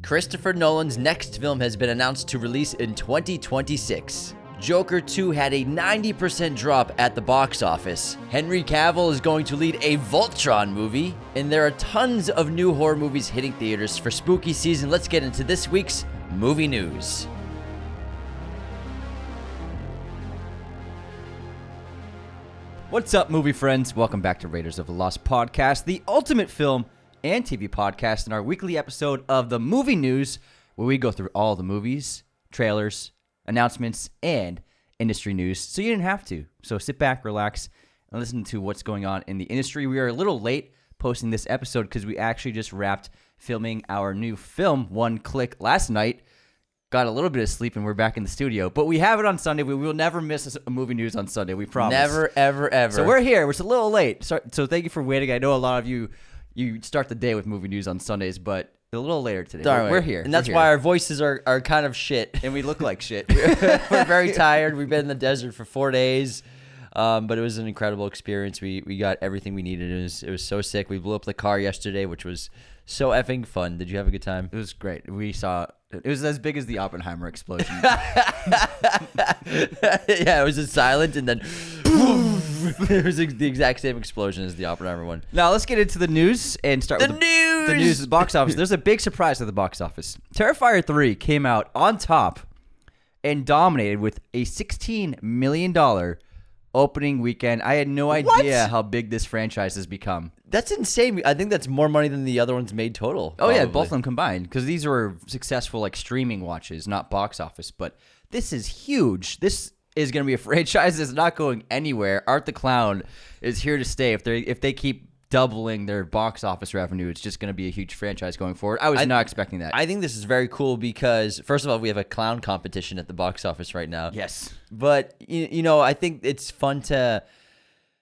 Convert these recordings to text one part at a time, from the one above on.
Christopher Nolan's next film has been announced to release in 2026. Joker 2 had a 90% drop at the box office. Henry Cavill is going to lead a Voltron movie. And there are tons of new horror movies hitting theaters for spooky season. Let's get into this week's movie news. What's up, movie friends? Welcome back to Raiders of the Lost Podcast, the ultimate film and TV podcast, in our weekly episode of the movie news, where we go through all the movies, trailers, announcements, and industry news, so you didn't have to. So sit back, relax, and listen to what's going on in the industry. We are a little late posting this episode because we actually just wrapped filming our new film, One Click, last night. Got a little bit of sleep, and we're back in the studio. But we have it on Sunday. We will never miss a movie news on Sunday. We promise. Never, ever, ever. So we're here. We're just a little late. So thank you for waiting. I know a lot of you start the day with movie news on Sundays, but a little later today. We're here. And that's why our voices are kind of shit. And we look like shit. We're very tired. We've been in the desert for 4 days. But it was an incredible experience. We got everything we needed. It was so sick. We blew up the car yesterday, which was so effing fun. Did you have a good time? It was great. It was as big as the Oppenheimer explosion. Yeah, it was silent, and then it was the exact same explosion as the Oppenheimer one. Now let's get into the news and start with the news at the box office. There's a big surprise at the box office. Terrifier 3 came out on top and dominated with a $16 million opening weekend. I had no idea how big this franchise has become. That's insane. I think that's more money than the other ones made total. Oh, yeah, both of them combined, because these were successful like streaming watches, not box office. But this is huge. This is going to be a franchise that's not going anywhere. Art the Clown is here to stay. If they keep doubling their box office revenue, it's just going to be a huge franchise going forward. I was not expecting that. I think this is very cool because, first of all, we have a clown competition at the box office right now. Yes. But, I think it's fun to...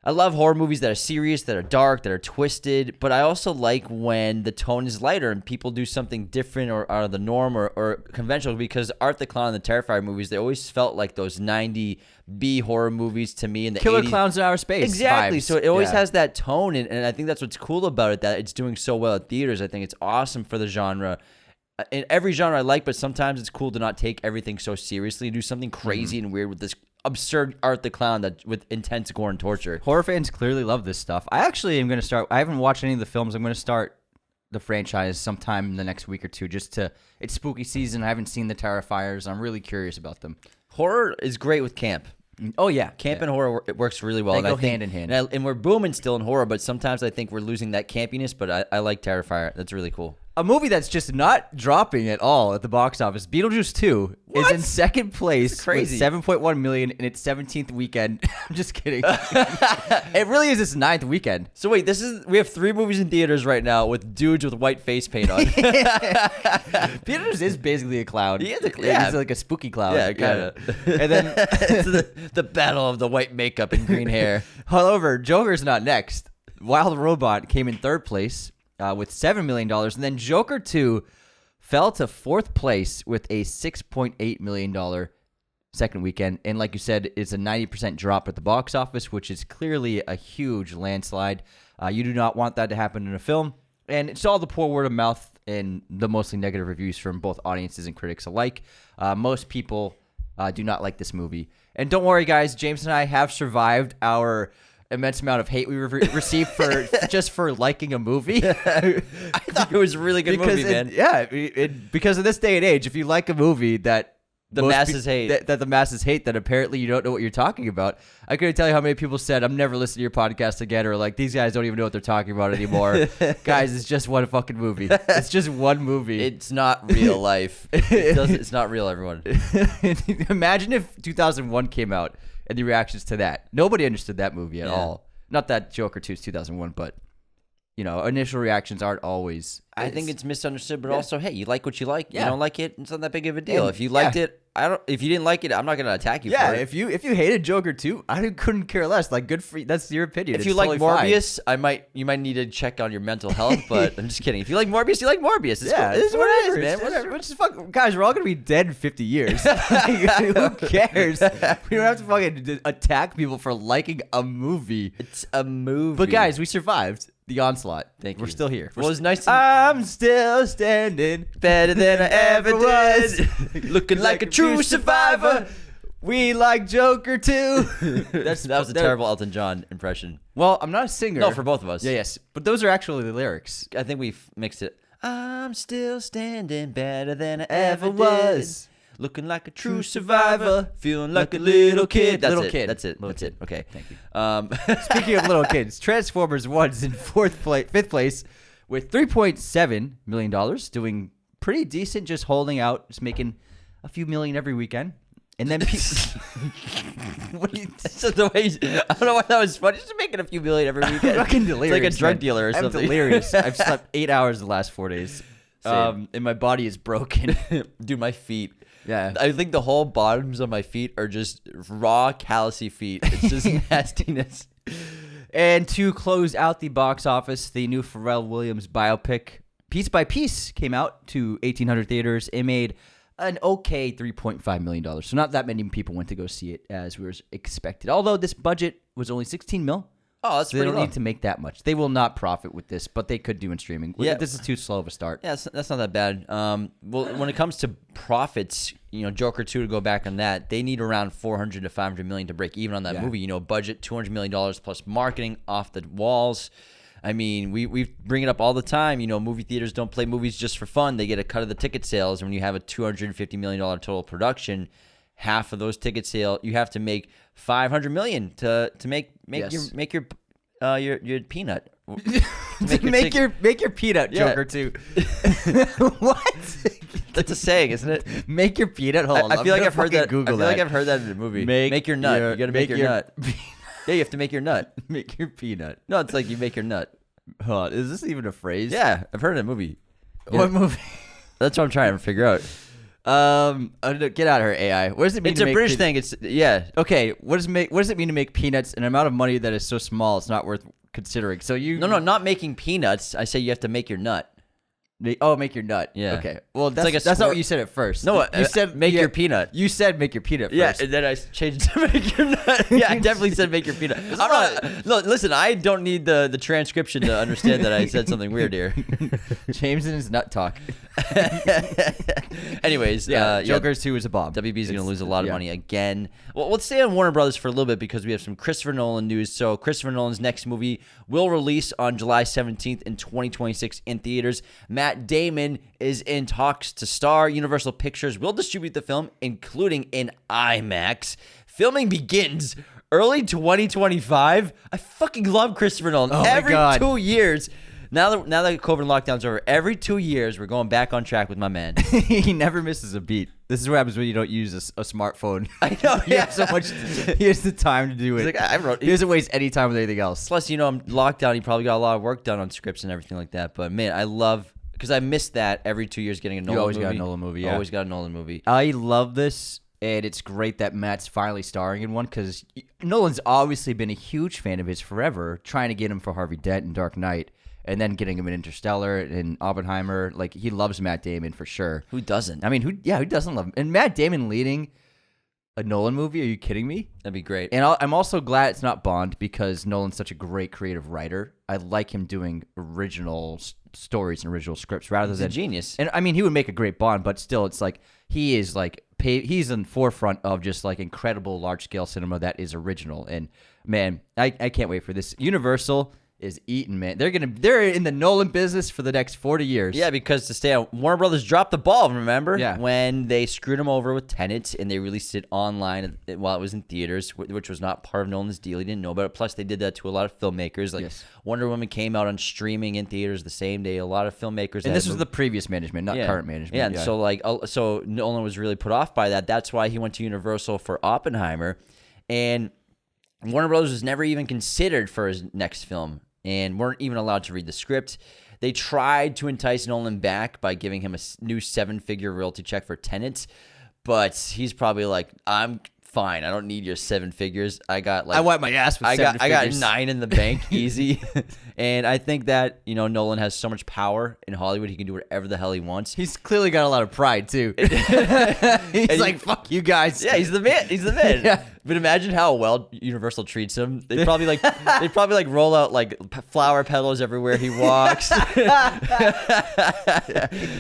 I love horror movies that are serious, that are dark, that are twisted, but I also like when the tone is lighter and people do something different or out of the norm or conventional, because Art the Clown and the Terrifier movies, they always felt like those 90 B horror movies to me in the Killer 80s. Clowns in Outer Space. Exactly. Vibes. So it always has that tone, and I think that's what's cool about it, that it's doing so well at theaters. I think it's awesome for the genre. In every genre I like, but sometimes it's cool to not take everything so seriously and do something crazy and weird with this absurd Art the Clown that with intense gore and torture. Horror fans clearly love this stuff. I actually am going to start. I haven't watched any of the films. I'm going to start the franchise sometime in the next week or two. It's spooky season. I haven't seen the Terrifiers. I'm really curious about them. Horror is great with camp. Oh yeah, camp and horror, it works really well. They go hand in hand. And we're booming still in horror, but sometimes I think we're losing that campiness. But I like Terrifier. That's really cool. A movie that's just not dropping at all at the box office, Beetlejuice 2, is in second place with $7.1 million in its 17th weekend. I'm just kidding. It really is its 9th weekend. So wait, we have 3 movies in theaters right now with dudes with white face paint on. Beetlejuice is basically a clown. He is a clown. He's like a spooky clown. Yeah, kind of. And then it's the battle of the white makeup and green hair. However, Joker's not next. Wild Robot came in third place with $7 million. And then Joker 2 fell to fourth place with a $6.8 million second weekend. And like you said, it's a 90% drop at the box office, which is clearly a huge landslide. You do not want that to happen in a film. And it's all the poor word of mouth and the mostly negative reviews from both audiences and critics alike. Most people do not like this movie. And don't worry, guys. James and I have survived our immense amount of hate we received for just for liking a movie. I thought it was a really good movie, man. Because in this day and age, if you like a movie that the masses hate, that the masses hate, then apparently you don't know what you're talking about. I couldn't tell you how many people said, "I'm never listening to your podcast again," or like, "These guys don't even know what they're talking about anymore." Guys, it's just one fucking movie. It's just one movie. It's not real life. It's not real, everyone. Imagine if 2001 came out and the reactions to that. Nobody understood that movie at all. Not that Joker 2 is 2001, but initial reactions aren't always. I think it's misunderstood, but also, hey, you like what you like. You don't like it, it's not that big of a deal. If you liked it, if you didn't like it, I'm not gonna attack you for it. If you hated Joker 2, I couldn't care less. Like, good for you. That's your opinion. If you like Morbius, you might need to check on your mental health, but I'm just kidding. If you like Morbius, you like Morbius. It's cool. It is what it is, man. Whatever. Which is guys, we're all gonna be dead in 50 years. Who cares? We don't have to fucking attack people for liking a movie. It's a movie. But guys, we survived. The Onslaught. Thank you. We're still here. Well, it was nice. I'm still standing Better than I ever was. Looking like a true survivor. We like Joker too. That was a terrible Elton John impression. Well, I'm not a singer. No, for both of us. Yeah, yes. But those are actually the lyrics. I think we mixed it. I'm still standing better than I Ever ever was. was. Looking like a true survivor. Feeling like a little kid. That's Little it. kid. That's it. Little That's kid. it. Okay. Thank you. Speaking of little kids, Transformers 1's in fifth place with $3.7 million, doing pretty decent, just holding out, just making a few million every weekend. And then what do you So the way I don't know why that was funny. Just making a few million every weekend. fucking delirious. It's like a drug man. dealer or something. I'm delirious. I've slept 8 hours the last 4 days. Same. And my body is broken. Dude, my feet. Yeah. I think the whole bottoms of my feet are just raw, callousy feet. It's just nastiness. And to close out the box office, the new Pharrell Williams biopic, Piece by Piece, came out to 1,800 theaters. It made an okay $3.5 million. So not that many people went to go see it as was expected. Although this budget was only $16 million. Oh, that's So they pretty don't low. need to make that much. They will not profit with this, but they could do in streaming. Yeah. This is too slow of a start. Yeah, that's not that bad. Well, when it comes to profits, Joker 2, to go back on that, they need around 400 to 500 million to break even on that Yeah. movie. Budget $200 million plus marketing off the walls. I mean, we bring it up all the time. Movie theaters don't play movies just for fun. They get a cut of the ticket sales. And when you have a $250 million total production, half of those ticket sales, you have to make $500 million to make Yes. your peanut. make your peanut, Yeah. Joker too. What? That's a saying, isn't it? Make your peanut. Hold on. I feel like I've heard that. Google I feel like I've heard that in a movie. Make your nut. You got to make your nut. Yeah, you have to make your nut. Make your peanut. No, it's like you make your nut. Hold on. Is this even a phrase? Yeah, I've heard it in a movie. What movie? That's what I'm trying to figure out. Get out of here, AI. What does it mean? It's to a make British thing. It's Okay, what does it mean to make peanuts an amount of money that is so small it's not worth considering? So you No, not making peanuts. I say you have to make your nut. make your nut. Yeah. Okay. Well, that's like a that's not squirt- what you said at first. No, you said make your peanut. You said make your peanut Yeah, first. and then I changed it to make your nut. Yeah, I definitely said make your peanut. I'm not. Look, listen, I don't need the transcription to understand that I said something weird here. James and his nut talk. Anyways, Joker's 2 is a bomb. WB's going to lose a lot of yeah. money again. Well, let's stay on Warner Brothers for a little bit because we have some Christopher Nolan news. So Christopher Nolan's next movie will release on July 17th in 2026 in theaters. Matt Damon is in talks to star. Universal Pictures will distribute the film, including in IMAX. Filming begins early 2025. I fucking love Christopher Nolan. Oh my Every God. 2 years. Now that COVID lockdown's over, every 2 years we're going back on track with my man. He never misses a beat. This is what happens when you don't use a smartphone. I know. You have so much. He has the time to do it. He's like, He doesn't waste any time with anything else. Plus, I'm locked down. He probably got a lot of work done on scripts and everything like that. But man, I love because I missed that every 2 years getting a Nolan always movie. got a Nolan movie, yeah. Always got a Nolan movie. I love this, and it's great that Matt's finally starring in one because Nolan's obviously been a huge fan of his forever, trying to get him for Harvey Dent in Dark Knight, and then getting him in Interstellar and Oppenheimer. Like, he loves Matt Damon for sure. Who doesn't? I mean, who doesn't love him? And Matt Damon leading a Nolan movie? Are you kidding me? That'd be great. And I'm also glad it's not Bond because Nolan's such a great creative writer. I like him doing original stories and original scripts rather He's a than genius. And I mean, he would make a great Bond, but still, it's like he is like he's in the forefront of just like incredible large scale cinema that is original. And man, I can't wait for this. Universal is eating, man. They're in the Nolan business for the next 40 years. Yeah, because to stay on, Warner Brothers dropped the ball, remember? Yeah. When they screwed him over with Tenet and they released it online while it was in theaters, which was not part of Nolan's deal. He didn't know about it. Plus, they did that to a lot of filmmakers. Like, Yes. Wonder Woman came out on streaming in theaters the same day. A lot of filmmakers. And this was the previous management, not Yeah. current management. Yeah, and so Nolan was really put off by that. That's why he went to Universal for Oppenheimer. And Warner Brothers was never even considered for his next film and weren't even allowed to read the script. They tried to entice Nolan back by giving him a new 7-figure royalty check for Tenet, but he's probably like, I'm fine. I don't need your 7 figures. I wipe my ass with I 7 got figures. 9 in the bank, easy. And I think that, Nolan has so much power in Hollywood. He can do whatever the hell he wants. He's clearly got a lot of pride too. He's like, fuck you guys. Yeah, he's the man. He's the man. Yeah. But imagine how well Universal treats him. They probably like roll out like flower petals everywhere he walks.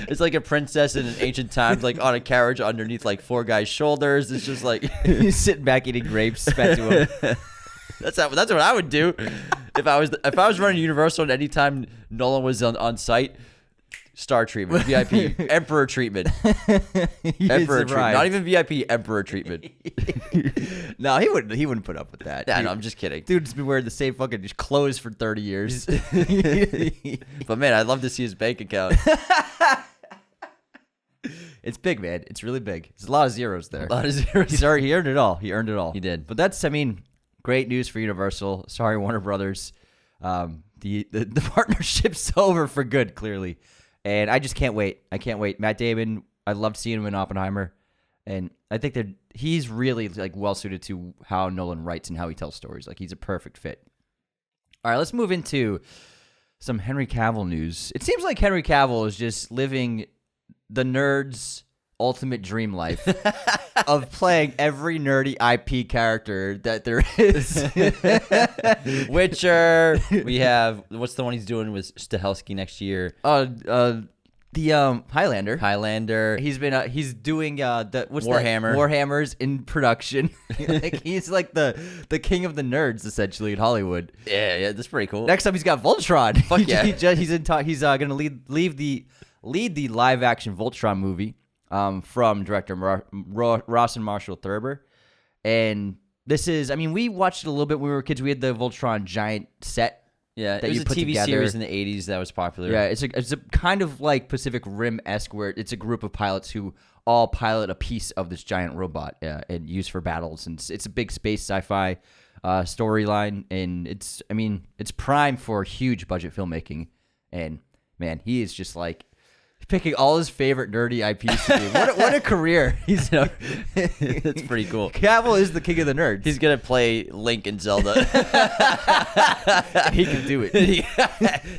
It's like a princess in ancient times, like on a carriage underneath like 4 guys' shoulders. It's just like he's sitting back eating grapes fed to him. That's what I would do if I was running Universal and anytime Nolan was on site. Star treatment, VIP, emperor treatment, emperor treatment. Not even VIP, emperor treatment. No, he wouldn't put up with that. Yeah, no, I'm just kidding. Dude's been wearing the same fucking clothes for 30 years. But man, I'd love to see his bank account. It's big, man. It's really big. There's a lot of zeros there. A lot of zeros. He earned it all. He earned it all. He did. But that's, great news for Universal. Sorry, Warner Brothers. The partnership's over for good, clearly. And I just can't wait. I can't wait. Matt Damon, I loved seeing him in Oppenheimer. And I think that he's really like well suited to how Nolan writes and how he tells stories. Like he's a perfect fit. All right, let's move into some Henry Cavill news. It seems like Henry Cavill is just living the nerd's ultimate dream life of playing every nerdy IP character that there is. Witcher. We have what's the one he's doing with Stahelski next year? The Highlander. He's doing Warhammers in production. Like he's like the king of the nerds essentially in Hollywood. Yeah, that's pretty cool. Next up, he's got Voltron. Fuck yeah. He's gonna lead the live action Voltron movie. From director Ross and Marshall Thurber. And this is, we watched it a little bit when we were kids. We had the Voltron giant set. Yeah, that it was you a put TV together. series in the 80s that was popular. Yeah, it's a kind of like Pacific Rim-esque where it's a group of pilots who all pilot a piece of this giant robot and use for battles. And it's a big space sci-fi storyline. And it's prime for huge budget filmmaking. And man, he is just like picking all his favorite nerdy IPs to do. What a career. That's pretty cool. Cavill is the king of the nerds. He's going to play Link in Zelda. He can do it.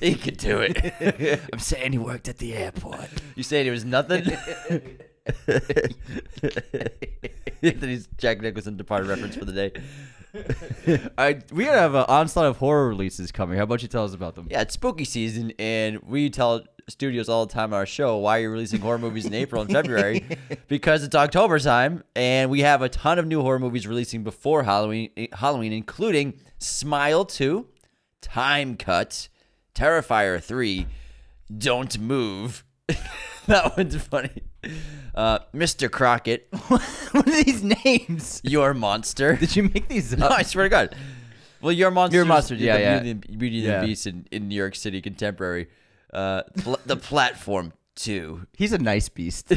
He can do it. I'm saying he worked at the airport. You saying he was nothing? Anthony's Jack Nicholson departed reference for the day. We have an onslaught of horror releases coming. How about you tell us about them? Yeah, it's spooky season, and we tell studios all the time on our show, why are you releasing horror movies in April and February? Because it's October time, and we have a ton of new horror movies releasing before Halloween, including Smile 2, Time Cut, Terrifier 3, Don't Move. That one's funny. Mr. Crockett. What are these names? Your Monster. Did you make these up? No, I swear to God. Well, Your Monster. Your Monster, yeah. Beauty and the Beast in New York City contemporary. The Platform 2. He's a nice beast.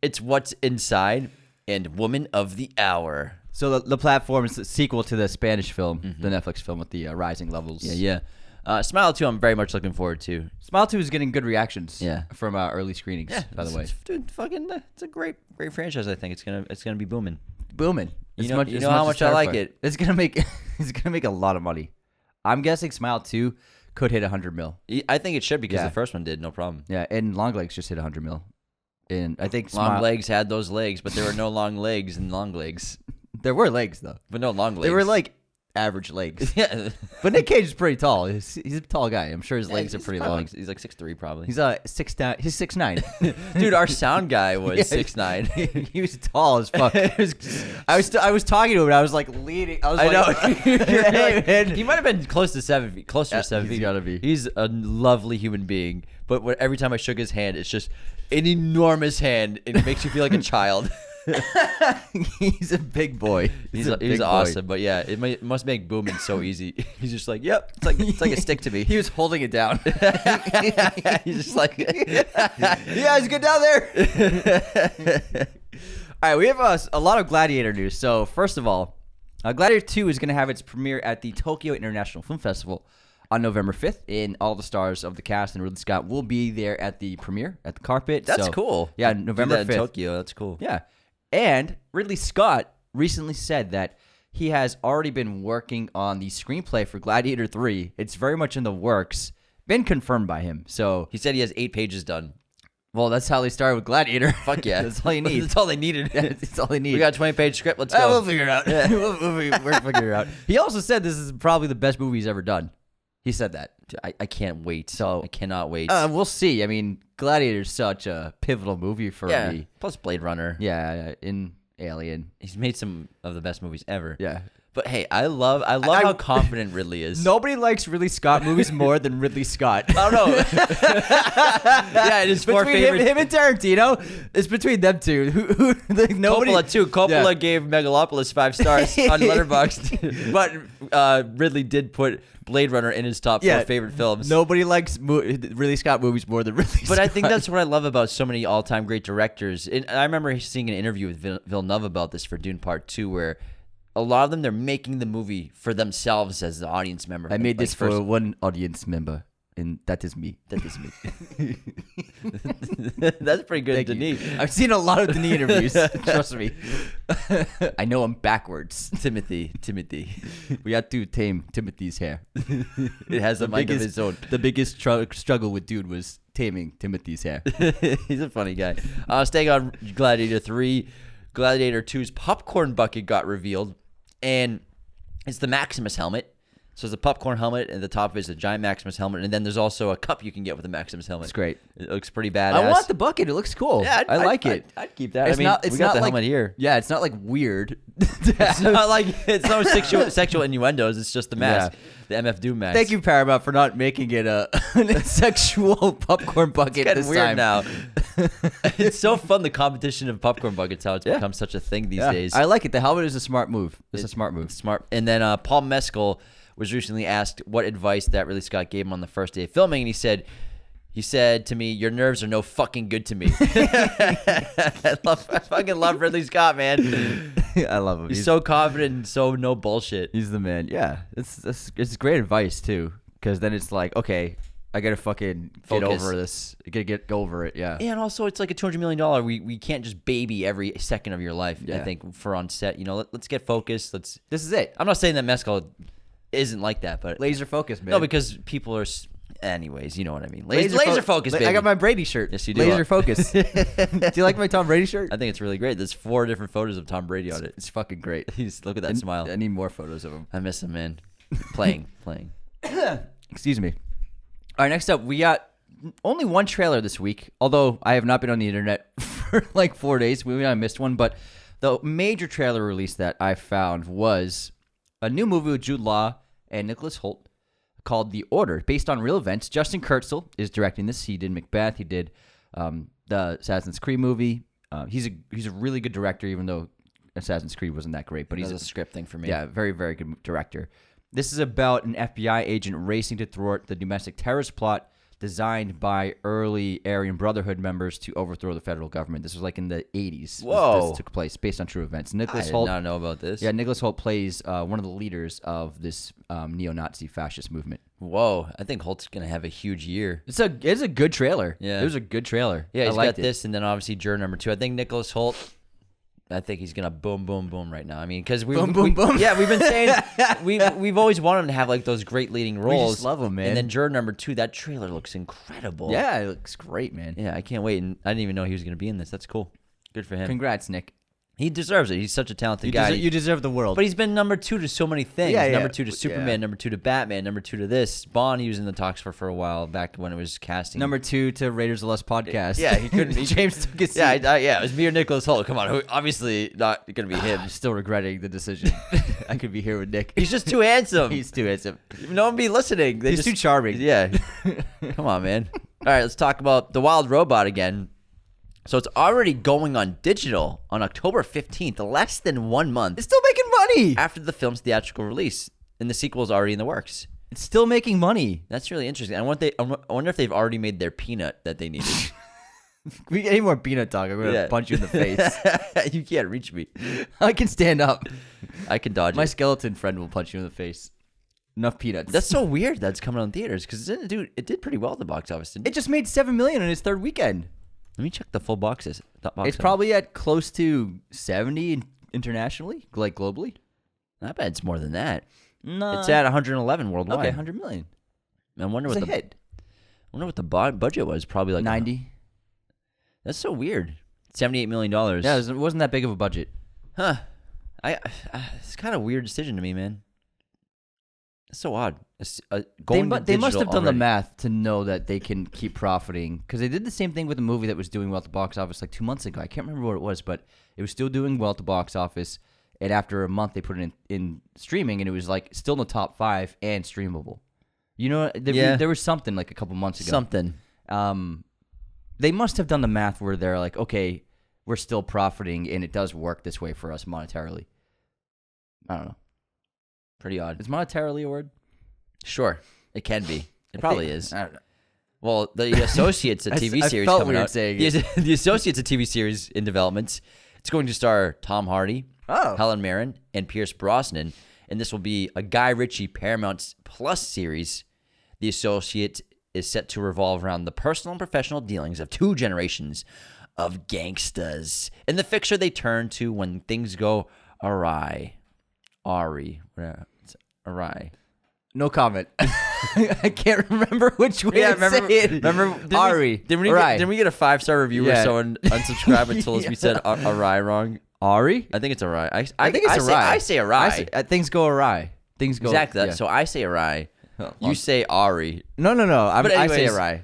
It's What's Inside and Woman of the Hour. So the Platform is the sequel to the Spanish film, the Netflix film with the rising levels. Yeah. Smile 2, I'm very much looking forward to. Smile 2 is getting good reactions. Yeah. From early screenings. Yeah, by the way, it's a great franchise. I think it's gonna be booming. Booming. You know how much I like it. It's gonna make a lot of money. I'm guessing Smile 2 could hit 100 mil. I think it should because the first one did, no problem. Yeah, and Long Legs just hit 100 mil. And I think Long Legs had those legs, but there were no long legs in Long Legs. There were legs though, but no long legs. They were like average legs. Yeah, but Nick Cage is pretty tall. He's a tall guy. I'm sure his legs are pretty long. He's like 6'3", probably. He's 6'9". He's 6'9". Dude, our sound guy was 6'9". He was tall as fuck. I was talking to him and I was like leaning. I know. Hey, man. He might have been close to 7 feet. Closer to 7 feet. He's gotta be. He's a lovely human being. But every time I shook his hand, it's just an enormous hand. It makes you feel like a child. He's a big boy. He's awesome, but yeah, it must make booming so easy. He's just like, yep, it's like a stick to me. He was holding it down. He's just like, yeah, it's good down there. All right, we have a lot of Gladiator news. So first of all, Gladiator 2 is going to have its premiere at the Tokyo International Film Festival on November 5th, and all the stars of the cast and Ridley Scott will be there at the premiere at the carpet. That's cool. Yeah, November 5th. In Tokyo, that's cool. Yeah. And Ridley Scott recently said that he has already been working on the screenplay for Gladiator 3. It's very much in the works. Been confirmed by him. So he said he has 8 pages done. Well, that's how they started with Gladiator. Fuck yeah. That's all you need. That's all they needed. That's all they need. We got a 20-page script. Let's go. We'll figure it out. We'll figure it out. He also said this is probably the best movie he's ever done. He said that. I can't wait. So I cannot wait. We'll see. I mean, Gladiator is such a pivotal movie for me. Plus Blade Runner. Yeah, in Alien. He's made some of the best movies ever. Yeah. But hey, I love how confident Ridley is. Nobody likes Ridley Scott movies more than Ridley Scott. I don't know. Yeah, it is four favorite. Him and Tarantino. It's between them two. Nobody. Coppola too. Coppola gave Megalopolis 5 stars on Letterboxd, but Ridley did put Blade Runner in his top 4 favorite films. Nobody likes Ridley Scott movies more than Ridley Scott. But I think that's what I love about so many all-time great directors. And I remember seeing an interview with Villeneuve about this for Dune Part 2, where a lot of them, they're making the movie for themselves as the audience member. I made this for one audience member, and that is me. That is me. That's pretty good, Denis. I've seen a lot of Denis interviews. Trust me. I know him backwards. Timothy. We had to tame Timothy's hair. It has a mind of its own. The biggest struggle with Dude was taming Timothy's hair. He's a funny guy. Staying on Gladiator 3, Gladiator 2's popcorn bucket got revealed. And it's the Maximus helmet. So it's a popcorn helmet, and the top is a giant Maximus helmet. And then there's also a cup you can get with a Maximus helmet. It's great. It looks pretty badass. I want the bucket. It looks cool. Yeah, I like it. I'd keep that. It's we not got the like, helmet here. Yeah, it's not like weird. It's not like it's no sexual innuendos. It's just the mask, the MF Doom mask. Thank you, Paramount, for not making it a sexual popcorn bucket. It's getting weird now. It's so fun, the competition of popcorn buckets, how it's become such a thing these days. I like it. The helmet is a smart move. It's a smart move. Smart. And then Paul Mescal was recently asked what advice that Ridley Scott gave him on the first day of filming, and he said to me, "Your nerves are no fucking good to me." I fucking love Ridley Scott, man. I love him. He's so confident and so no bullshit. He's the man. Yeah, it's great advice too, because then it's like, okay, I gotta fucking get over this. I gotta get over it. Yeah. And also, it's like a $200 million. We can't just baby every second of your life. I think for on set, let's get focused. This is it. I'm not saying that Mescal isn't like that, but laser focus, man. No, because people are. Anyways, you know what I mean. Laser focus, baby. I got my Brady shirt. Yes, you do. Laser focus. Do you like my Tom Brady shirt? I think it's really great. There's 4 different photos of Tom Brady on it. It's fucking great. Look at that smile. I need more photos of him. I miss him, man. Playing. Excuse me. All right, next up, we got only one trailer this week, although I have not been on the internet for like 4 days. We might have missed one, but the major trailer release that I found was a new movie with Jude Law and Nicholas Hoult called The Order, based on real events. Justin Kurtzel is directing this. He did Macbeth. He did the Assassin's Creed movie. He's a really good director, even though Assassin's Creed wasn't that great. But he's a script thing for me. Yeah, very, very good director. This is about an FBI agent racing to thwart the domestic terrorist plot designed by early Aryan Brotherhood members to overthrow the federal government. This was like in the 80s. Whoa. This took place based on true events. I did not know about this. Yeah, Nicholas Hoult plays one of the leaders of this neo-Nazi fascist movement. Whoa, I think Holt's going to have a huge year. It's a good trailer. Yeah. It was a good trailer. Yeah, he's got this, and then obviously juror number 2. I think Nicholas Hoult, I think he's gonna boom, boom, boom right now. I mean, because boom, boom. Yeah, we've been saying we've always wanted him to have like those great leading roles. We just love him, man. And then juror number 2, that trailer looks incredible. Yeah, it looks great, man. Yeah, I can't wait. And I didn't even know he was gonna be in this. That's cool. Good for him. Congrats, Nick. He deserves it. He's such a talented guy. You deserve the world. But he's been number 2 to so many things. Yeah, number 2 to Superman, yeah. number 2 to Batman, number 2 to this. Bond, he was in the talks for a while back when it was casting. Number 2 to Raiders of the Lost podcast. Yeah, he couldn't. James took his seat. Yeah, it was me or Nicholas Hoult. Come on, obviously not gonna be him. I'm still regretting the decision. I could be here with Nick. He's just too handsome. He's too handsome. No one be listening. He's too charming. Yeah. Come on, man. All right, let's talk about The Wild Robot again. So it's already going on digital on October 15th, less than 1 month. It's still making money after the film's theatrical release, and the sequel is already in the works. It's still making money. That's really interesting. I wonder if they've already made their peanut that they needed. We get any more peanut talk, I'm going to punch you in the face. You can't reach me. I can stand up. I can dodge My it. skeleton friend will punch you in the face. Enough peanuts. That's so weird that's coming on theaters, because it did pretty well at the box office, didn't it? It just made $7 million in its third weekend. Let me check the full boxes. It's probably at close to 70 internationally, like globally. I bet it's more than that. No, it's at 111 worldwide. Okay, 100 million. I wonder it's what a hit. I wonder what the budget was. Probably like 90. That's so weird. $78 million. Yeah, it wasn't that big of a budget. Huh. It's kind of a weird decision to me, man. It's so odd. They must have done the math to know that they can keep profiting, because they did the same thing with a movie that was doing well at the box office like 2 months ago. I can't remember what it was, but it was still doing well at the box office. And after a month, they put it in streaming, and it was like still in the top 5 and streamable. You know, there was something like a couple months ago. Something. They must have done the math where they're like, okay, we're still profiting, and it does work this way for us monetarily. I don't know. Pretty odd. Is monetarily a word? Sure, it can be. It probably is. I don't know. Well, the Associates, a TV series felt coming weird out. saying it. The Associates, a TV series in development. It's going to star Tom Hardy, Helen Mirren, and Pierce Brosnan, and this will be a Guy Ritchie Paramount Plus series. The Associate is set to revolve around the personal and professional dealings of 2 generations of gangsters. In the fixture they turn to when things go awry. Awry. No comment. I can't remember which way to say it. Remember, Ari. Didn't we get a 5-star review where someone unsubscribed and told us we said awry wrong? Ari? I think it's awry. I think it's awry. I say awry. Things go awry. Things go exactly. Yeah. So I say awry. You say Ari. No. But anyways, I say awry.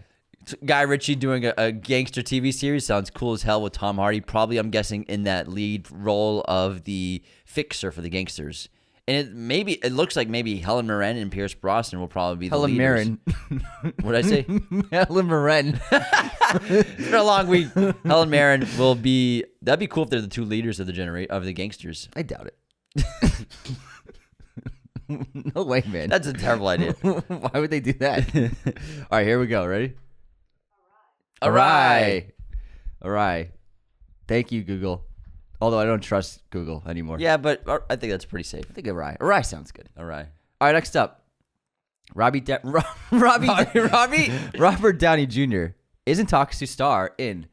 Guy Ritchie doing a gangster TV series sounds cool as hell with Tom Hardy. Probably, I'm guessing, in that lead role of the fixer for the gangsters. And it looks like maybe Helen Mirren and Pierce Brosnan will probably be the leaders. Mirren. What did I say? Helen Mirren. It's been a long week. Helen Mirren will be. That'd be cool if they're the 2 leaders of the gangsters. I doubt it. No way, man. That's a terrible idea. Why would they do that? All right, here we go. Ready? Awry. Thank you, Google. Although I don't trust Google anymore. Yeah, but I think that's pretty safe. I think awry. Awry sounds good. Awry. All right, next up. Robert Downey Jr. is in talks to star in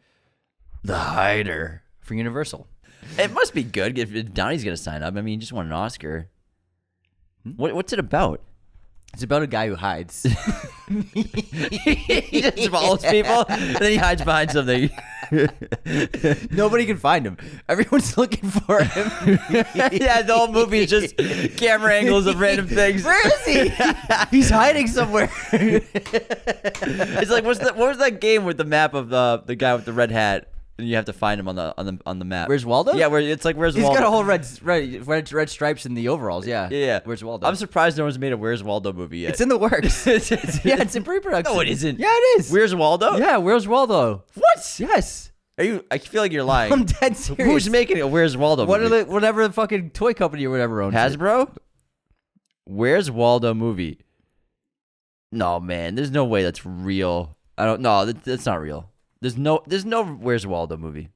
The Hider for Universal. It must be good if Downey's going to sign up. I mean, he just won an Oscar. What's it about? It's about a guy who hides. He just follows people, and then he hides behind something. Nobody can find him. Everyone's looking for him. Yeah, the whole movie is just camera angles of random things. Where is he? He's hiding somewhere. It's like what was that game with the map of the guy with the red hat? And you have to find him on the map. Where's Waldo? Yeah, where's Waldo? He's got a whole red stripes in the overalls. Yeah. Yeah. Where's Waldo? I'm surprised no one's made a Where's Waldo movie yet. It's in the works. Yeah, it's in pre-production. No, it isn't. Yeah, it is. Where's Waldo? Yeah, Where's Waldo? What? Yes. I feel like you're lying. I'm dead serious. Who's making a Where's Waldo movie? Whatever the fucking toy company or whatever owns Hasbro? Where's Waldo movie? No, man. There's no way that's real. That's not real. There's no Where's Waldo movie.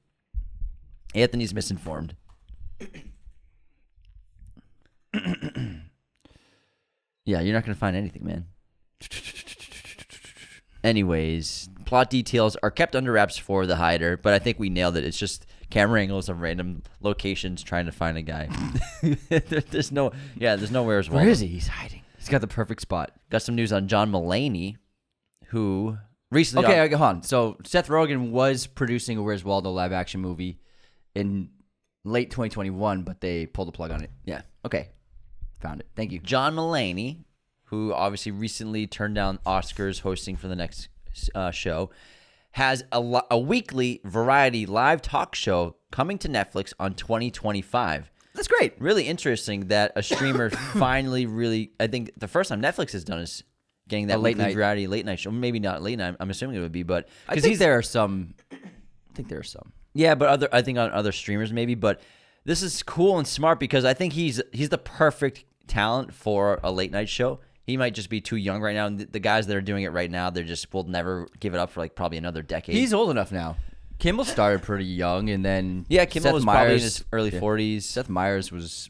Anthony's misinformed. Yeah, you're not going to find anything, man. Anyways, plot details are kept under wraps for The Hider, but I think we nailed it. It's just camera angles of random locations trying to find a guy. There's no Where's Waldo. Where is he? He's hiding. He's got the perfect spot. Got some news on John Mulaney, who recently... Okay, hold on. So Seth Rogen was producing a Where's Waldo live-action movie in late 2021, but they pulled the plug on it. Yeah. Okay. Found it. Thank you. John Mulaney, who obviously recently turned down Oscars hosting for the next show, has a weekly variety live talk show coming to Netflix on 2025. That's great. Really interesting that a streamer finally really... I think the first time Netflix has done is getting that late night variety late night show. Maybe not late night. I'm assuming it would be, but... I think there are some. Yeah, but I think on other streamers maybe, but this is cool and smart because I think he's the perfect talent for a late night show. He might just be too young right now, and the guys that are doing it right now, they just will never give it up for like probably another decade. He's old enough now. Kimmel started pretty young, and then Kimmel Seth was Meyers, probably in his early 40s. Seth Meyers was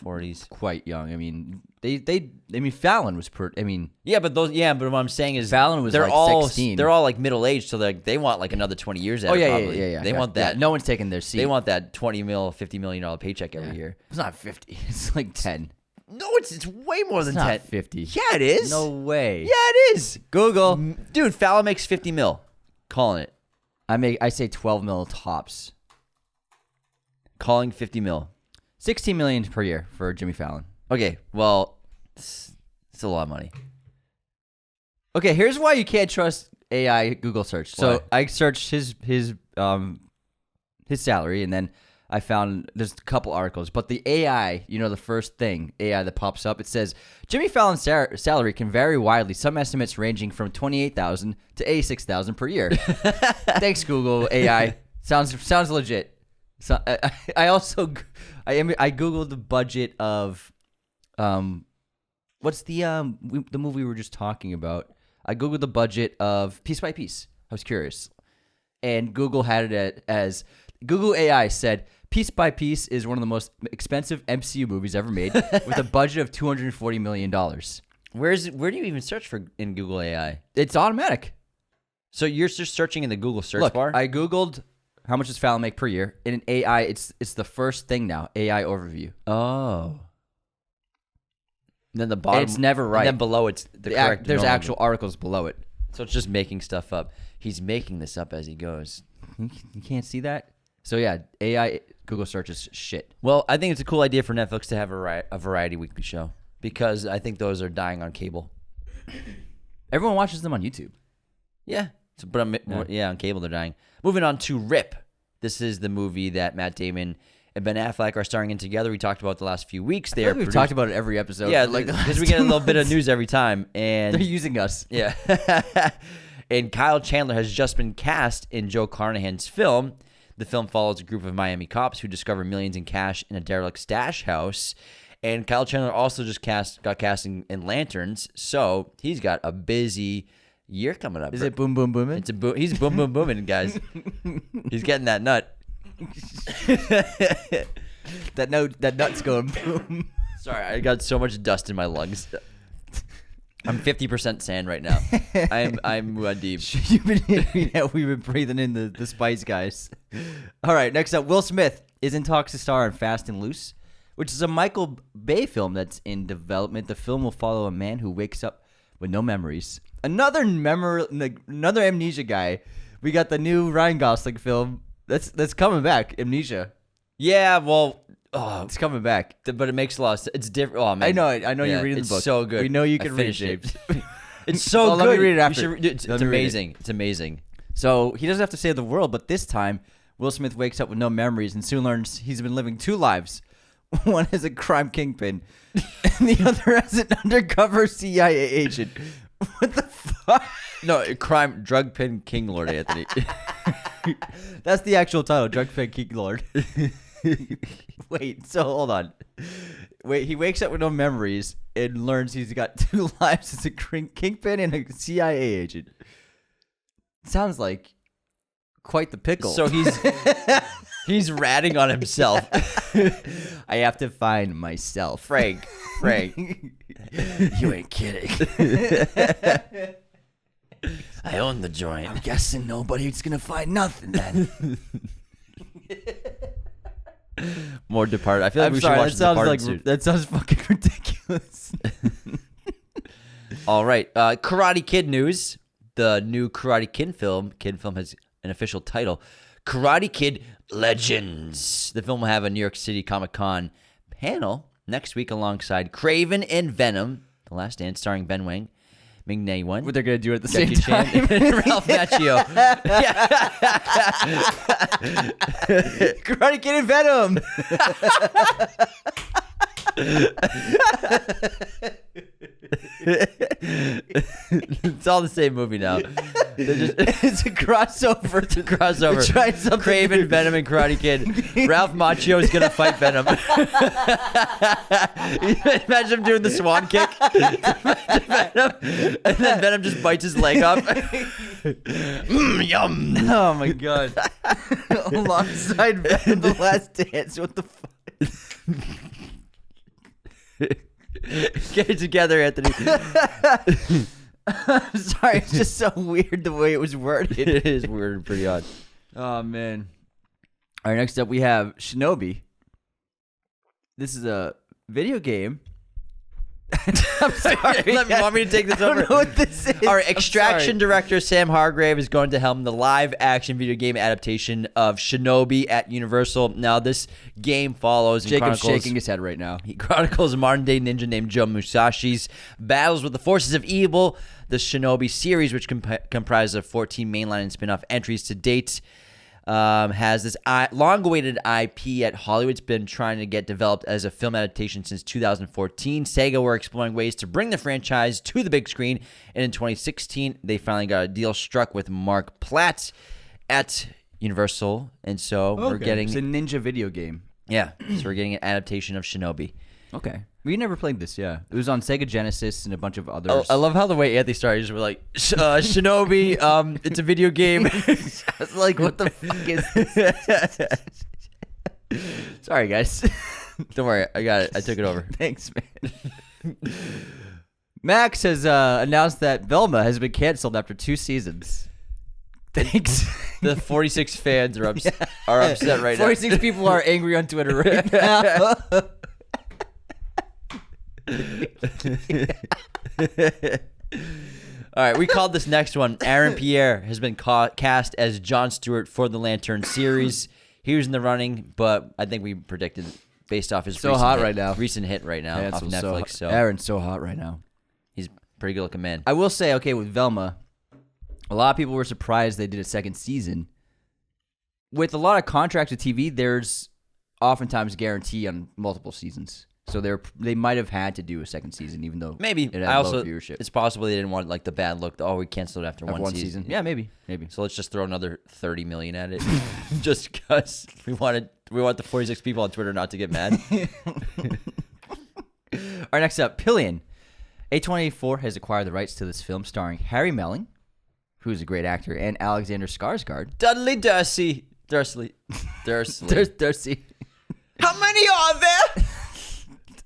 40s, quite young. I mean, Fallon was but what I'm saying is Fallon was they're like all 16. They're all like middle aged, so they want like another 20 years out of it. Probably. Yeah. They want that. No one's taking their seat. They want that $50 million paycheck every year. It's not 50. It's like 10. No, it's way more than It's 10. not 50. Yeah, it is. No way. Yeah, it is. Google. Dude, Fallon makes $50 million. Calling it. I say 12 mil tops. Calling 50 mil. 16 million per year for Jimmy Fallon. Okay, well, it's a lot of money. Okay, here's why you can't trust AI Google search. So I searched his salary, and then I found there's a couple articles. But the AI, the first thing AI that pops up, it says Jimmy Fallon's salary can vary widely. Some estimates ranging from $28,000 to $86,000 per year. Thanks, Google AI. Sounds legit. So I googled the budget of what's the movie we were just talking about. I googled the budget of Piece by Piece. I was curious, and Google had it as Google AI said Piece by Piece is one of the most expensive MCU movies ever made with a budget of $240 million. Where do you even search for in Google AI? It's automatic. So you're just searching in the Google search bar? I googled how much does Fallon make per year. In an AI, it's the first thing now. AI overview. Oh. And then the bottom. It's never right. And then below it's the correct. There's actual articles below it. So it's just making stuff up. He's making this up as he goes. You can't see that? So yeah, AI Google search is shit. Well, I think it's a cool idea for Netflix to have a variety weekly show because I think those are dying on cable. Everyone watches them on YouTube. Yeah. On cable they're dying. Moving on to Rip. This is the movie that Matt Damon and Ben Affleck are starring in together. We talked about the last few weeks. We've talked about it every episode. Yeah, because we get a little bit of news every time. And they're using us. Yeah. And Kyle Chandler has just been cast in Joe Carnahan's film. The film follows a group of Miami cops who discover millions in cash in a derelict stash house. And Kyle Chandler also just got cast in Lanterns. So he's got a busy year coming up. Is it boom, boom, booming? He's boom, boom, booming, guys. He's getting that nut. that nut's going boom. Sorry, I got so much dust in my lungs. I'm 50% sand right now. I'm deep. We've been breathing in the spice, guys. All right, next up, Will Smith is in talks to star in Fast and Loose, which is a Michael Bay film that's in development. The film will follow a man who wakes up with no memories. Another amnesia guy. We got the new Ryan Gosling film that's coming back, Amnesia. Yeah, well, it's coming back, but it makes a lot of sense. It's different. Oh man, I know. You're reading the book. It's so good. We know you can read it. It's so good. Let me read it after. It's amazing. It's amazing. So he doesn't have to save the world, but this time Will Smith wakes up with no memories and soon learns he's been living two lives. One as a crime kingpin, and the other as an undercover CIA agent. What the fuck? No, drug pin king lord, Anthony. That's the actual title, drug pin king lord. Wait, so hold on. Wait, he wakes up with no memories and learns he's got two lives as a kingpin and a CIA agent. Sounds like quite the pickle. So he's ratting on himself. I have to find myself. Frank. You ain't kidding. I own the joint. I'm guessing nobody's gonna find nothing then. More Departed. I feel like we should watch Departed soon. That sounds fucking ridiculous. All right, Karate Kid news. The new Karate Kid film has an official title, Karate Kid Legends. The film will have a New York City Comic-Con panel next week alongside Craven and Venom, The Last Dance, starring Ben Wang, Ming-Na Wen. What they're going to do at the Jackie same time. and Ralph Macchio. Karate Kid and Venom. It's all the same movie now. It's a crossover. It's a crossover. Craven, Venom, and Karate Kid. Ralph Macchio is gonna fight Venom. Imagine him doing the swan kick to Venom, and then Venom just bites his leg off. Yum! Oh my god! Alongside Venom, The Last Dance. What the fuck? Get it together, Anthony. I'm sorry, it's just so weird the way it was worded. It is weird and pretty odd. Oh, man. All right, next up we have Shinobi. This is a video game I'm sorry. You want me to take this I over? don't know what this is. All right, I'm Extraction sorry. director Sam Hargrave is going to helm the live-action video game adaptation of Shinobi at Universal. Now, this game follows and Jacob's chronicles... shaking his head right now. He chronicles a modern-day ninja named Joe Musashi's battles with the forces of evil. The Shinobi series, which comprises of 14 mainline and spin-off entries to date, has this long-awaited IP at Hollywood. It's been trying to get developed as a film adaptation since 2014. Sega were exploring ways to bring the franchise to the big screen, and in 2016, they finally got a deal struck with Mark Platt at Universal, and so we're getting... It's a ninja video game. Yeah, so we're getting an adaptation of Shinobi. Okay. We never played this, yeah. It was on Sega Genesis and a bunch of others. Oh, I love how the way Anthony started. Just were like, Shinobi, it's a video game. I was like, what the fuck is this? Sorry, guys. Don't worry, I got it. I took it over. Thanks, man. Max has announced that Velma has been canceled after 2 seasons. Thanks. The 46 fans are upset right 46 people are angry on Twitter right now. All right, we called this next one. Aaron Pierre has been cast as Jon Stewart for the Lantern series. He was in the running, but I think we predicted based off his So hot hit, right now. recent hit right now off Netflix. So Aaron's so hot right now. he's a pretty good looking man. I will say, okay, with Velma, a lot of people were surprised they did a second season. With a lot of contracts with TV, there's oftentimes guarantee on multiple seasons. So they might have had to do a second season, even though Maybe. it had I also low viewership. it's possible they didn't want like the bad look. Oh, we canceled it after one season. Yeah, maybe. So let's just throw another 30 million at it, just because we want the 46 people on Twitter not to get mad. All right, next up, Pillion. A24 has acquired the rights to this film starring Harry Melling, who's a great actor, and Alexander Skarsgård. Dudley Dursley. Dursley. How many are there?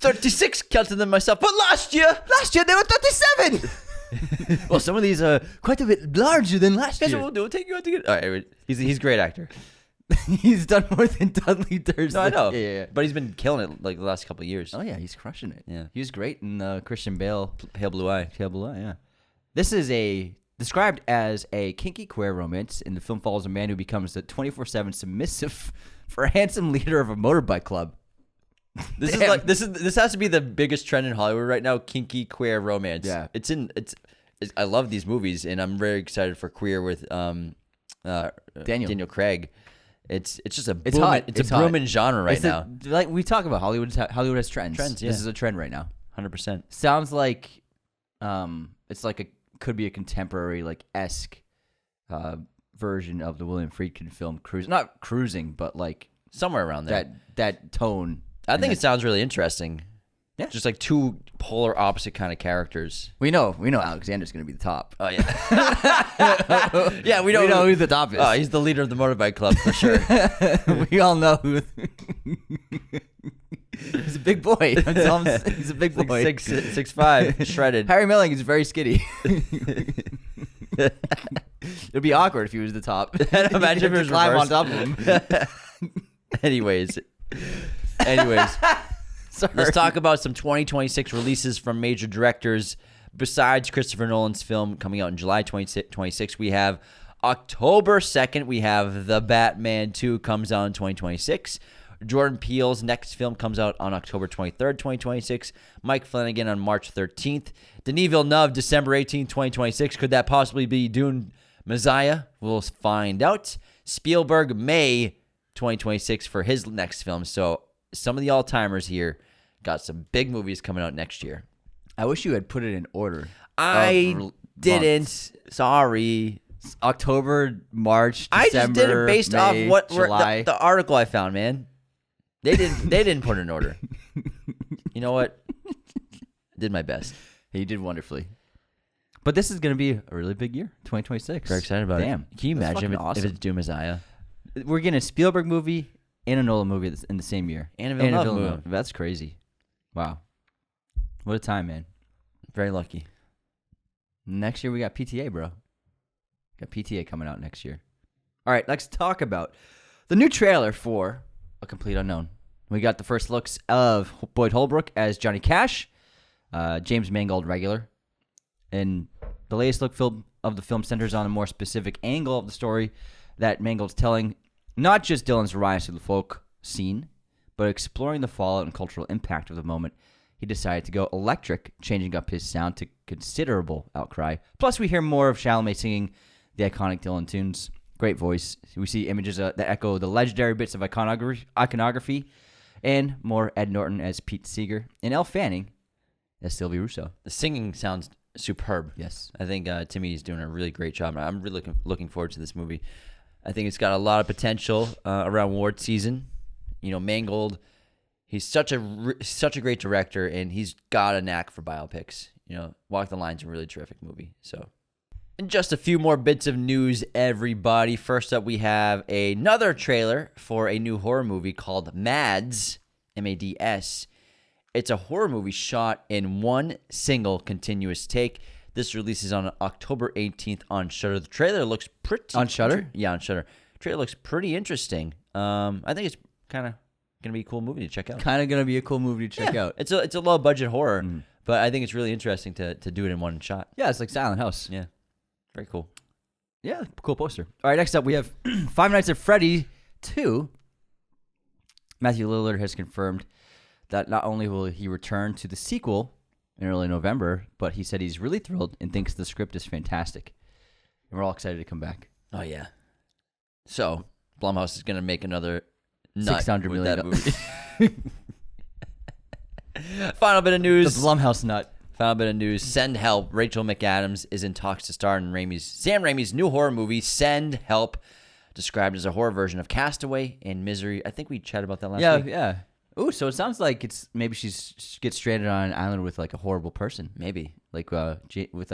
36, counting them myself. But last year There were 37. Well, some of these are quite a bit larger than last Guess year. what we'll do? Take you out to get. All right, he's a great actor. He's done more than Dudley Dursley. No, I know. Yeah. But he's been killing it like the last couple of years. Oh yeah, he's crushing it. Yeah. He was great in Christian Bale. Pale Blue Eye. Pale Blue Eye, yeah. This is described as a kinky queer romance, and the film follows a man who becomes the 24/7 submissive for a handsome leader of a motorbike club. This has to be the biggest trend in Hollywood right now. Kinky queer romance. Yeah. I love these movies, and I'm very excited for Queer with Daniel Craig. It's just a It's hot. It's a booming genre right now. Like we talk about Hollywood has trends. Trends, yeah. This is a trend right now. 100%. Sounds like it's like could be a contemporary like esque version of the William Friedkin film Cruising. Not Cruising, but like Somewhere around there. that tone. I think it sounds really interesting. Yeah. Just like two polar opposite kind of characters. We know Alexander's going to be the top. Oh, yeah. Yeah, we know who the top is. Oh, he's the leader of the motorbike club for sure. We all know who. He's a big boy. He's a big boy. 6'5", shredded. Harry Melling is very skinny. It'd be awkward if he was the top. Imagine if it was climb reversed. on top of him. Anyways. Sorry. Let's talk about some 2026 releases from major directors. Besides Christopher Nolan's film coming out in July 2026, we have October 2nd, we have The Batman 2 comes out in 2026. Jordan Peele's next film comes out on October 23rd, 2026. Mike Flanagan on March 13th. Denis Villeneuve, December 18th, 2026. Could that possibly be Dune Messiah? We'll find out. Spielberg, May 2026 for his next film. So some of the all-timers here got some big movies coming out next year. I wish you had put it in order. I didn't. Months. Sorry. October, March, December, I just did it based May, off what July. the article I found, man. They didn't put it in order. You know what? I did my best. He did wonderfully. But this is going to be a really big year, 2026. Very excited about it. Damn. Can you That's imagine fucking awesome. if it's Doom Messiah? We're getting a Spielberg movie and a Nolan movie in the same year. And a Villeneuve movie. That's crazy. Wow. What a time, man. Very lucky. Next year we got PTA, bro. Got PTA coming out next year. All right, let's talk about the new trailer for A Complete Unknown. We got the first looks of Boyd Holbrook as Johnny Cash. James Mangold regular. And the latest look of the film centers on a more specific angle of the story that Mangold's telling, not just Dylan's rise to the folk scene, but exploring the fallout and cultural impact of the moment. He decided to go electric, changing up his sound to considerable outcry. Plus, we hear more of Chalamet singing the iconic Dylan tunes. Great voice. We see images that echo the legendary bits of iconography, and more Ed Norton as Pete Seeger, and Elle Fanning as Sylvie Russo. The singing sounds superb. Yes. I think Timmy is doing a really great job. I'm really looking forward to this movie. I think it's got a lot of potential around award season. You know, Mangold, he's such a great director, and he's got a knack for biopics. You know, Walk the Line's a really terrific movie. So, and just a few more bits of news, everybody. First up, we have another trailer for a new horror movie called Mads, M-A-D-S. It's a horror movie shot in one single continuous take. This releases on October 18th on Shudder. The trailer looks pretty... On Shudder? Yeah, on Shudder. Trailer looks pretty interesting. I think it's kind of going to be a cool movie to check out. Kind of going to be a cool movie to check out. It's a low-budget horror, but I think it's really interesting to do it in one shot. Yeah, it's like Silent House. Yeah. Very cool. Yeah, cool poster. All right, next up we have Five Nights at Freddy 2. Matthew Lillard has confirmed that not only will he return to the sequel in early November, but he said he's really thrilled and thinks the script is fantastic. And we're all excited to come back. Oh, yeah. So, Blumhouse is going to make another nut $600 with million. that movie. Final bit of news. The Blumhouse nut. Final bit of news. Send Help. Rachel McAdams is in talks to star in Sam Raimi's new horror movie, Send Help, described as a horror version of Castaway and Misery. I think we chatted about that last week. Yeah. Ooh, so it sounds like it's maybe she gets stranded on an island with like a horrible person. Maybe. Like with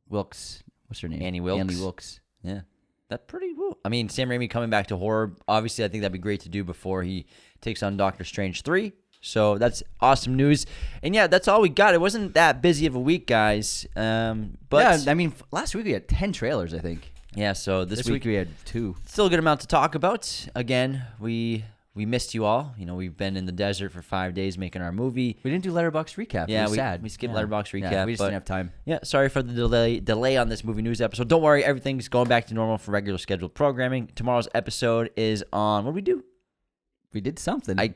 Wilkes. What's her name? Annie Wilkes. Annie Wilkes. Yeah. That's pretty cool. I mean, Sam Raimi coming back to horror. Obviously, I think that'd be great to do before he takes on Doctor Strange 3. So that's awesome news. And yeah, that's all we got. It wasn't that busy of a week, guys. But yeah, I mean, last week we had 10 trailers, I think. Yeah, so this week we had 2. Still a good amount to talk about. Again, we missed you all. You know, we've been in the desert for 5 days making our movie. We didn't do Letterboxd recap. Yeah, it was sad. We skipped Letterboxd recap. Yeah, we just didn't have time. Yeah, sorry for the delay on this movie news episode. Don't worry, everything's going back to normal for regular scheduled programming. Tomorrow's episode is on, what did we do? We did something. I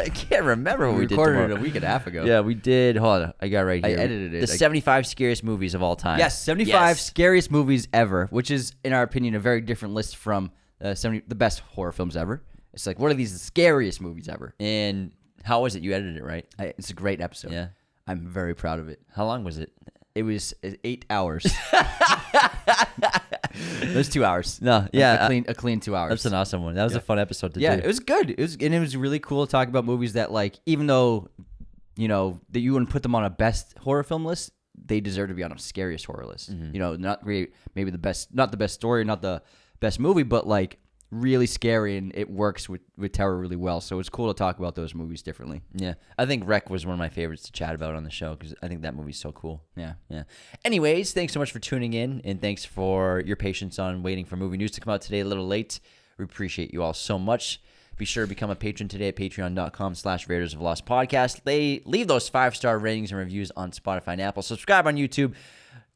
can't remember what we did recorded tomorrow. it a week and a half ago. Yeah, we did. Hold on. I got it right here. I edited it. The 75 scariest movies of all time. Yes, 75 scariest movies ever, which is, in our opinion, a very different list from the best horror films ever. It's like, what are these the scariest movies ever? And how was it? You edited it, right? It's a great episode. Yeah. I'm very proud of it. How long was it? It was 8 hours. It was 2 hours. No, yeah. A clean 2 hours. That's an awesome one. That was a fun episode to do. Yeah, it was good. It was really cool to talk about movies that, like, even though, you know, that you wouldn't put them on a best horror film list, they deserve to be on a scariest horror list. Mm-hmm. You know, not great, maybe not the best story, not the best movie, but like really scary, and it works with terror really well. So it's cool to talk about those movies differently. Yeah. I think Wreck was one of my favorites to chat about on the show because I think that movie's so cool. Yeah. Yeah. Anyways, thanks so much for tuning in, and thanks for your patience on waiting for movie news to come out today a little late. We appreciate you all so much. Be sure to become a patron today at patreon.com/Raiders of Lost Podcast. Leave those 5-star ratings and reviews on Spotify and Apple. Subscribe on YouTube,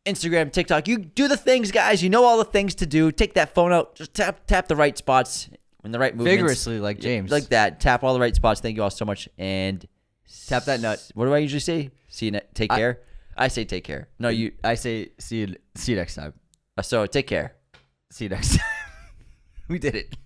Instagram, TikTok. You do the things, guys. You know all the things to do. Take that phone out. Just tap the right spots in the right movements. Vigorously, like James. Like that. Tap all the right spots. Thank you all so much. And tap that nut. What do I usually say? Take care. I say take care. No, you. I say see you next time. So take care. See you next time. We did it.